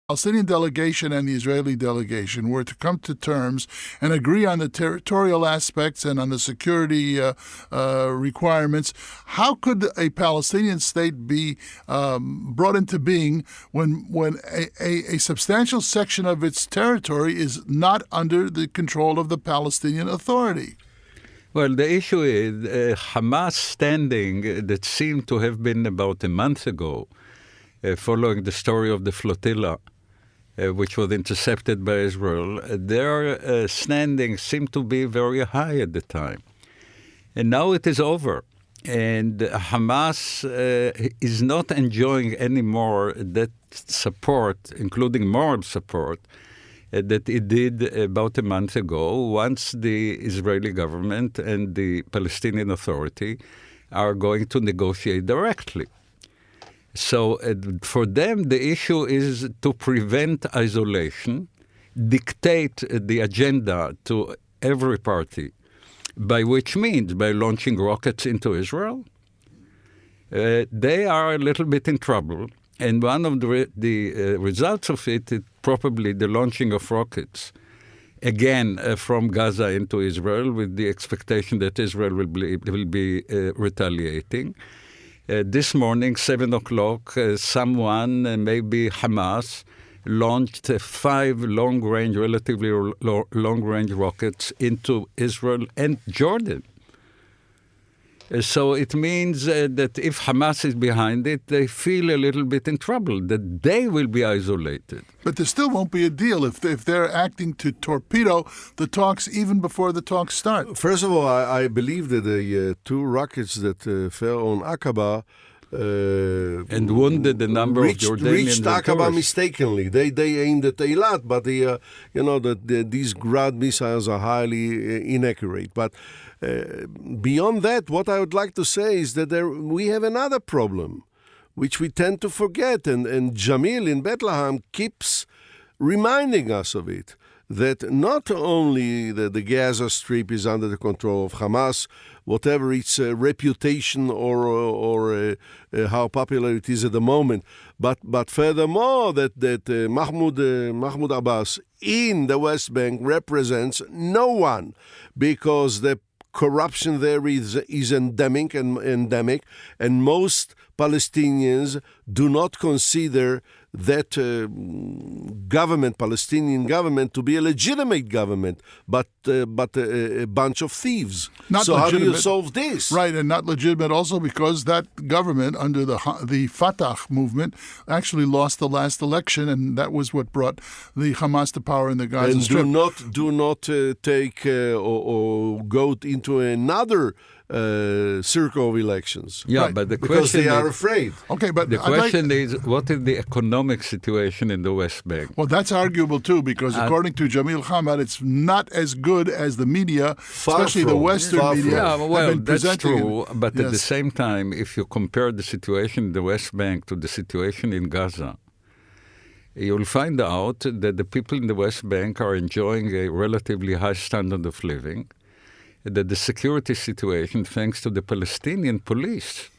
Palestinian delegation and the Israeli delegation were to come to terms and agree on the territorial aspects and on the security requirements, how could a Palestinian state be brought into being when a substantial section of its territory is not under the control of the Palestinian Authority? Well, the issue is Hamas standing that seemed to have been about a month ago, following the story of the flotilla, which was intercepted by Israel, their standing seemed to be very high at the time. And now it is over. And Hamas is not enjoying anymore that support, including moral support, that it did about a month ago, once the Israeli government and the Palestinian Authority are going to negotiate directly. So for them, the issue is to prevent isolation, dictate the agenda to every party, by which means, by launching rockets into Israel. They are a little bit in trouble. And one of the results of it is probably the launching of rockets, again, from Gaza into Israel, with the expectation that Israel will be retaliating. This morning, 7 o'clock, someone, maybe Hamas, launched 5 long-range, relatively long-range rockets into Israel and Jordan. So it means that if Hamas is behind it, they feel a little bit in trouble, that they will be isolated. But there still won't be a deal if they're acting to torpedo the talks even before the talks start. First of all, I believe that the 2 rockets that fell on Aqaba and wounded the number of Jordanians. Reached Aqaba mistakenly. They aimed at Eilat, but these Grad missiles are highly inaccurate. But beyond that, what I would like to say is that we have another problem, which we tend to forget, and Jamil in Bethlehem keeps reminding us of it, that not only the Gaza Strip is under the control of Hamas, whatever its reputation or how popular it is at the moment, but furthermore that Mahmoud Abbas in the West Bank represents no one, because the corruption there is endemic, and most Palestinians do not consider that Palestinian government, to be a legitimate government, but a bunch of thieves. So how do you solve this? Right, and not legitimate also because that government under the Fatah movement actually lost the last election, and that was what brought the Hamas to power in the Gaza Strip. And do not take or go into another circle of elections. Yeah, right. But the because question they are afraid. Okay, but the question is, what is the economic situation in the West Bank? Well, that's arguable too, because according to Jamil Hamad, it's not as good as the media, especially the Western media. Yeah, well, have been that's presenting true. it. But Yes. at the same time, if you compare the situation in the West Bank to the situation in Gaza, you'll find out that the people in the West Bank are enjoying a relatively high standard of living, that the security situation, thanks to the Palestinian police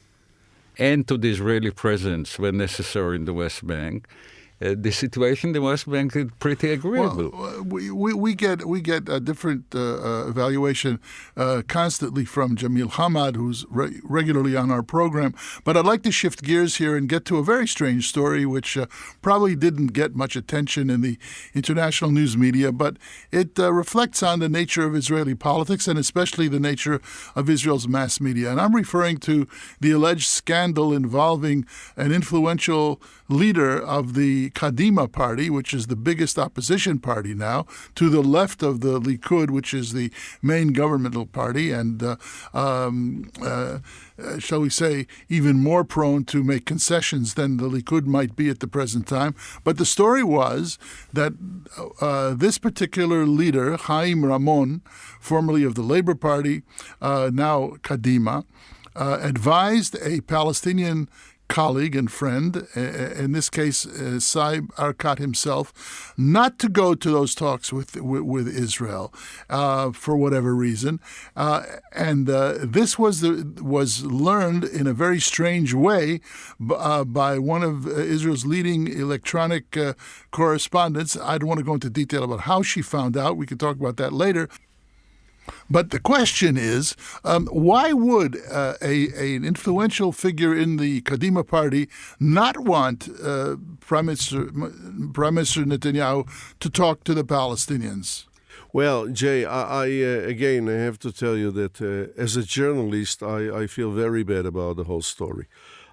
and to the Israeli presence when necessary in the West Bank, the situation in the West Bank is pretty agreeable. Well, we get a different evaluation constantly from Jamil Hamad, who's regularly on our program. But I'd like to shift gears here and get to a very strange story, which probably didn't get much attention in the international news media, but it reflects on the nature of Israeli politics and especially the nature of Israel's mass media. And I'm referring to the alleged scandal involving an influential leader of the Kadima party, which is the biggest opposition party now, to the left of the Likud, which is the main governmental party, and shall we say, even more prone to make concessions than the Likud might be at the present time. But the story was that this particular leader, Chaim Ramon, formerly of the Labor Party, now Kadima, advised a Palestinian colleague and friend, in this case, Saeb Erekat himself, not to go to those talks with Israel for whatever reason. And this was learned in a very strange way by one of Israel's leading electronic correspondents. I don't want to go into detail about how she found out. We can talk about that later. But the question is, why would an influential figure in the Kadima party not want Prime Minister Netanyahu to talk to the Palestinians? Well, Jay, I again, I have to tell you that as a journalist, I feel very bad about the whole story.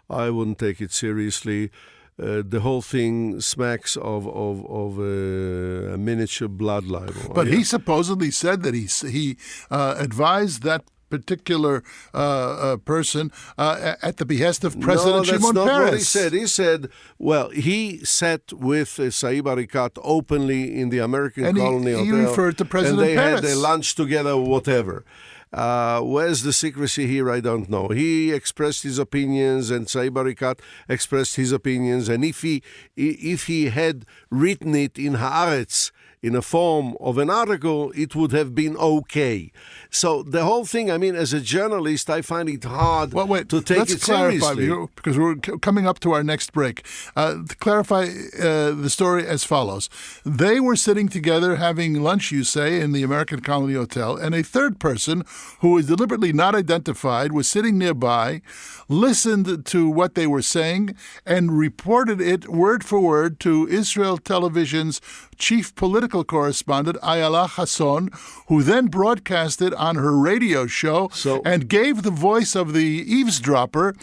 I wouldn't take it seriously. The whole thing smacks of a miniature blood libel. But he supposedly said that he advised that particular person at the behest of President Shimon Peres. No, that's not what he said. He said, well, he sat with Saeb Erekat openly in the American colony hotel. He referred to President Peres. And they had their lunch together, whatever. Where's the secrecy here? I don't know. He expressed his opinions, and Saeb Erekat expressed his opinions. And if he had written it in Haaretz in a form of an article, it would have been okay. So the whole thing, I mean, as a journalist, I find it hard to take it seriously. Let's clarify, because we're coming up to our next break. To clarify the story as follows. They were sitting together having lunch, you say, in the American Colony Hotel, and a third person, who was deliberately not identified, was sitting nearby, listened to what they were saying, and reported it word for word to Israel Television's chief political correspondent, Ayala Hasson, who then broadcast it on her radio show and gave the voice of the eavesdropper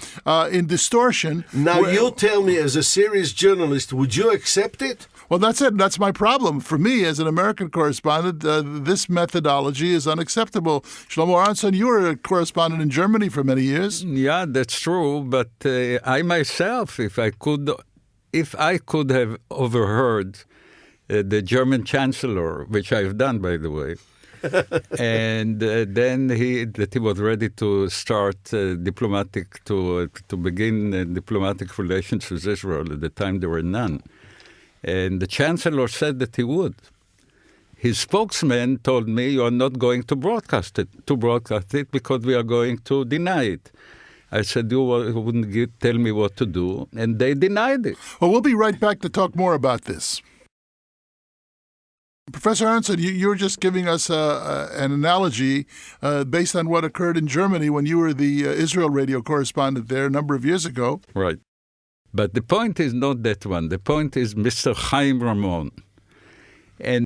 in distortion. Now, you tell me, as a serious journalist, would you accept it? Well, that's it. That's my problem. For me, as an American correspondent, this methodology is unacceptable. Shlomo Aronson, you were a correspondent in Germany for many years. Yeah, that's true. But I myself, if I could have overheard the German Chancellor, which I've done, by the way, and then he was ready to start to begin diplomatic relations with Israel. At the time, there were none. And the Chancellor said that he would. His spokesman told me, "You are not going to broadcast it because we are going to deny it." I said, "You wouldn't tell me what to do," and they denied it. Well, we'll be right back to talk more about this. Professor Aronson, you were just giving us an analogy based on what occurred in Germany when you were the Israel radio correspondent there a number of years ago. Right. But the point is not that one. The point is Mr. Chaim Ramon. And